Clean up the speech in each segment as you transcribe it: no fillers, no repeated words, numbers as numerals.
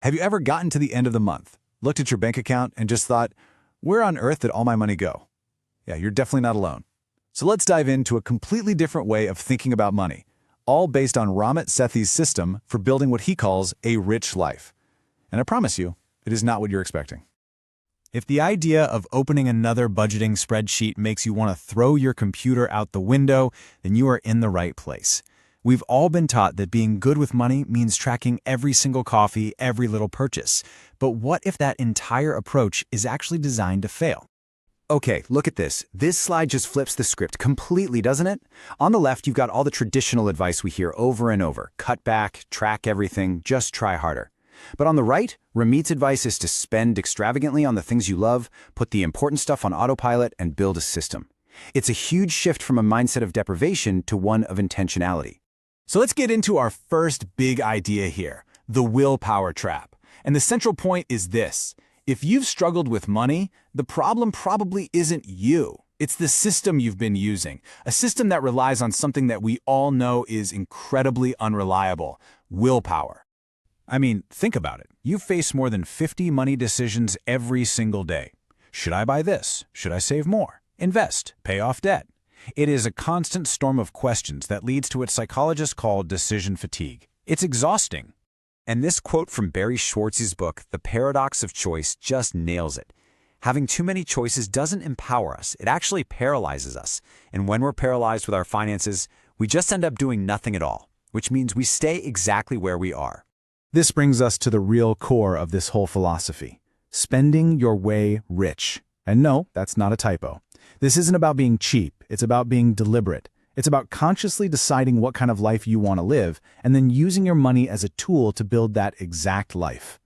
Have you ever gotten to the end of the month, looked at your bank account, and just thought, where on earth did all my money go? Yeah, you're definitely not alone. So let's dive into a completely different way of thinking about money, all based on Ramit Sethi's system for building what he calls a rich life. And I promise you, it is not what you're expecting. If the idea of opening another budgeting spreadsheet makes you want to throw your computer out the window, then you are in the right place. We've all been taught that being good with money means tracking every single coffee, every little purchase. But what if that entire approach is actually designed to fail? Okay, look at this. This slide just flips the script completely, doesn't it? On the left, you've got all the traditional advice we hear over and over. Cut back, track everything, just try harder. But on the right, Ramit's advice is to spend extravagantly on the things you love, put the important stuff on autopilot, and build a system. It's a huge shift from a mindset of deprivation to one of intentionality. So let's get into our first big idea here, the willpower trap. And the central point is this. If you've struggled with money, the problem probably isn't you. It's the system you've been using, a system that relies on something that we all know is incredibly unreliable, willpower. I mean, think about it. You face more than 50 money decisions every single day. Should I buy this? Should I save more? Invest? Pay off debt? It is a constant storm of questions that leads to what psychologists call decision fatigue. It's exhausting. And this quote from Barry Schwartz's book, The Paradox of Choice, just nails it. Having too many choices doesn't empower us. It actually paralyzes us. And when we're paralyzed with our finances, we just end up doing nothing at all, which means we stay exactly where we are. This brings us to the real core of this whole philosophy, spending your way rich. And no, that's not a typo. This isn't about being cheap. It's about being deliberate. It's about consciously deciding what kind of life you want to live and then using your money as a tool to build that exact life.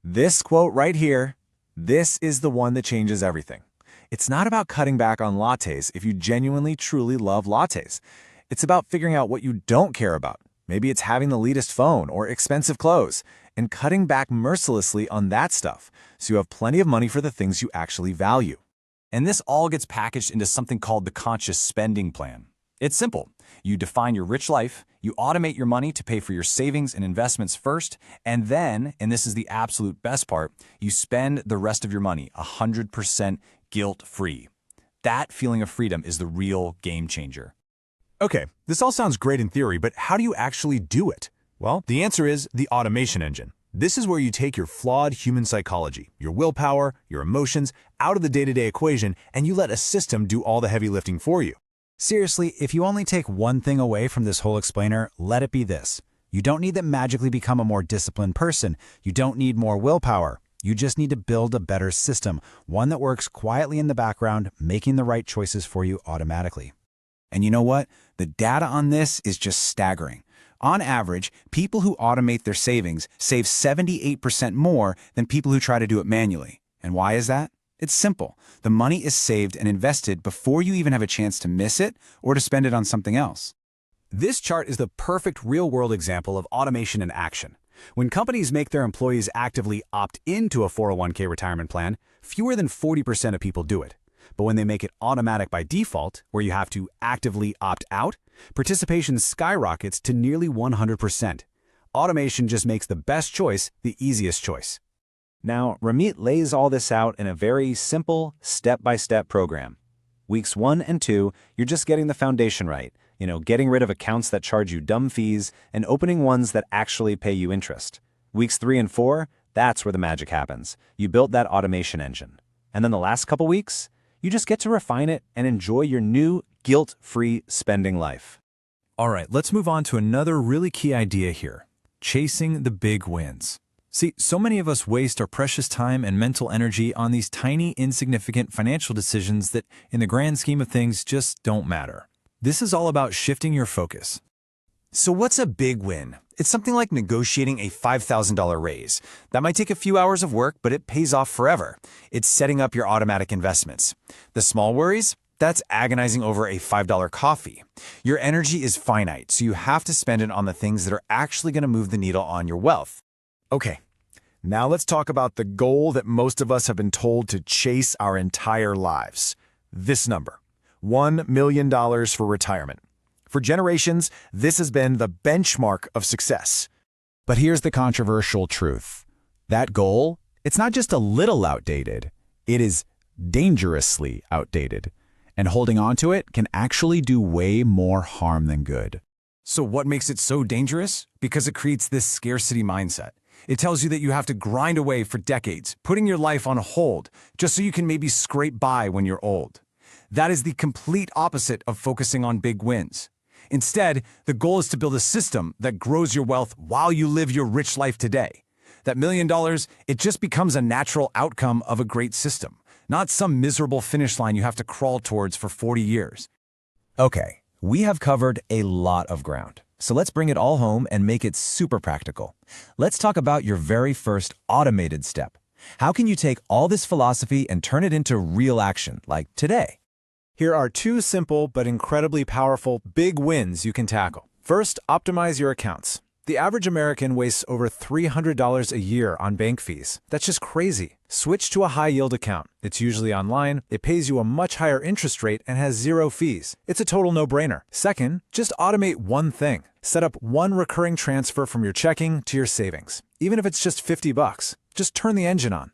This quote right here, this is the one that changes everything. It's not about cutting back on lattes if you genuinely, truly love lattes. It's about figuring out what you don't care about. Maybe it's having the latest phone or expensive clothes and cutting back mercilessly on that stuff so you have plenty of money for the things you actually value. And this all gets packaged into something called the conscious spending plan. It's simple. You define your rich life, you automate your money to pay for your savings and investments first, and then, and this is the absolute best part, you spend the rest of your money 100% guilt-free. That feeling of freedom is the real game changer. Okay, this all sounds great in theory, but how do you actually do it? Well, the answer is the automation engine. This is where you take your flawed human psychology, your willpower, your emotions, out of the day-to-day equation, and you let a system do all the heavy lifting for you. Seriously, if you only take one thing away from this whole explainer, let it be this. You don't need to magically become a more disciplined person. You don't need more willpower. You just need to build a better system, one that works quietly in the background, making the right choices for you automatically. And you know what? The data on this is just staggering. On average, people who automate their savings save 78% more than people who try to do it manually. And why is that? It's simple. The money is saved and invested before you even have a chance to miss it or to spend it on something else. This chart is the perfect real-world example of automation in action. When companies make their employees actively opt into a 401k retirement plan, fewer than 40% of people do it. But when they make it automatic by default, where you have to actively opt out, participation skyrockets to nearly 100%. Automation just makes the best choice the easiest choice. Now, Ramit lays all this out in a very simple, step-by-step program. Weeks 1 and 2, you're just getting the foundation right. Getting rid of accounts that charge you dumb fees and opening ones that actually pay you interest. Weeks 3 and 4, that's where the magic happens. You built that automation engine. And then the last couple weeks, you just get to refine it and enjoy your new guilt-free spending life. All right, let's move on to another really key idea here, chasing the big wins. See, so many of us waste our precious time and mental energy on these tiny, insignificant financial decisions that, in the grand scheme of things, just don't matter. This is all about shifting your focus. So what's a big win? It's something like negotiating a $5,000 raise. That might take a few hours of work, but it pays off forever. It's setting up your automatic investments. The small worries? That's agonizing over a $5 coffee. Your energy is finite, so you have to spend it on the things that are actually going to move the needle on your wealth. Okay, now let's talk about the goal that most of us have been told to chase our entire lives. This number, $1 million for retirement. For generations, this has been the benchmark of success. But here's the controversial truth. That goal, it's not just a little outdated, it is dangerously outdated. And holding on to it can actually do way more harm than good. So what makes it so dangerous? Because it creates this scarcity mindset. It tells you that you have to grind away for decades, putting your life on hold, just so you can maybe scrape by when you're old. That is the complete opposite of focusing on big wins. Instead, the goal is to build a system that grows your wealth while you live your rich life today. That $1 million, it just becomes a natural outcome of a great system, not some miserable finish line you have to crawl towards for 40 years. Okay, we have covered a lot of ground. So let's bring it all home and make it super practical. Let's talk about your very first automated step. How can you take all this philosophy and turn it into real action, like today? Here are 2 simple but incredibly powerful big wins you can tackle. First, optimize your accounts. The average American wastes over $300 a year on bank fees. That's just crazy. Switch to a high-yield account. It's usually online, it pays you a much higher interest rate and has 0 fees. It's a total no-brainer. Second, just automate one thing. Set up one recurring transfer from your checking to your savings. Even if it's just $50, just turn the engine on.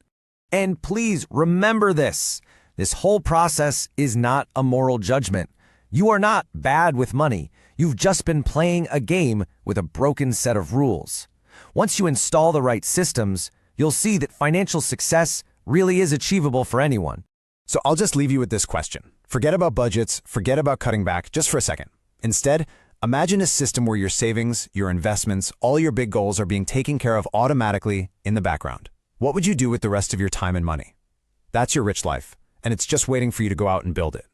And please remember this. This whole process is not a moral judgment. You are not bad with money. You've just been playing a game with a broken set of rules. Once you install the right systems, you'll see that financial success really is achievable for anyone. So I'll just leave you with this question. Forget about budgets, forget about cutting back, just for a second. Instead, imagine a system where your savings, your investments, all your big goals are being taken care of automatically in the background. What would you do with the rest of your time and money? That's your rich life, and it's just waiting for you to go out and build it.